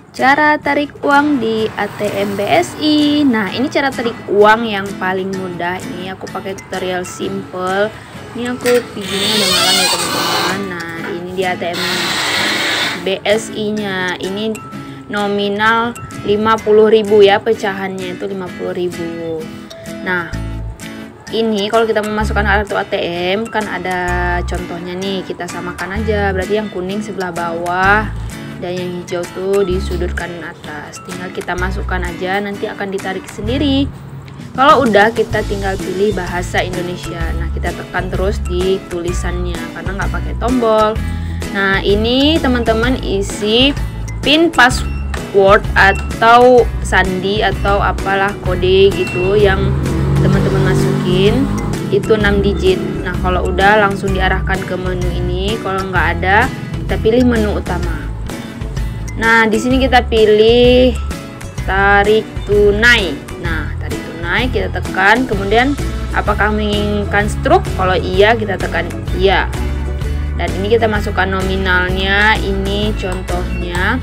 Cara tarik uang di ATM BSI. Nah, ini cara tarik uang yang paling mudah. Ini aku pakai tutorial simple. Ini aku videonya udah malam ya teman-teman. Nah, ini di ATM BSI-nya. Ini nominal 50.000 ya, pecahannya itu 50.000. Nah, ini kalau kita memasukkan kartu ATM kan ada contohnya nih, kita samakan aja. Berarti yang kuning sebelah bawah dan yang hijau tuh di sudut kanan atas. Tinggal kita masukkan aja, nanti akan ditarik sendiri. Kalau udah, kita tinggal pilih bahasa Indonesia. Nah, kita tekan terus di tulisannya karena nggak pakai tombol. Nah, ini teman-teman isi pin password atau sandi atau apalah kode gitu yang teman-teman masukin, itu 6 digit. Nah, kalau udah langsung diarahkan ke menu ini. Kalau nggak ada, kita pilih menu utama. Nah, di sini kita pilih tarik tunai. Nah, tarik tunai kita tekan, kemudian apakah menginginkan struk? Kalau iya, kita tekan iya. Dan ini kita masukkan nominalnya. Ini contohnya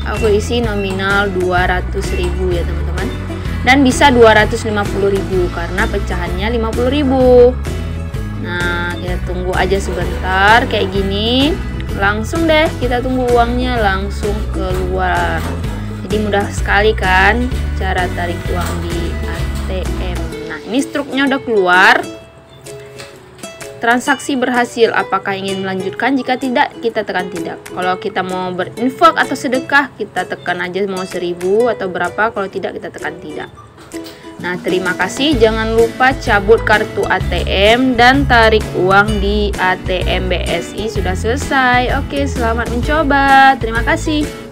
aku isi nominal 200.000 ya teman-teman. Dan bisa 250.000 karena pecahannya 50.000. Nah, kita tunggu aja sebentar kayak gini. Langsung deh kita tunggu uangnya langsung keluar. Jadi mudah sekali kan cara tarik uang di ATM. Nah, ini struknya udah keluar. Transaksi berhasil. Apakah ingin melanjutkan? Jika tidak, kita tekan tidak. Kalau kita mau berinfak atau sedekah, kita tekan aja mau 1.000 atau berapa. Kalau tidak, kita tekan tidak. Nah, terima kasih. Jangan lupa cabut kartu ATM dan tarik uang di ATM BSI sudah selesai. Oke, selamat mencoba. Terima kasih.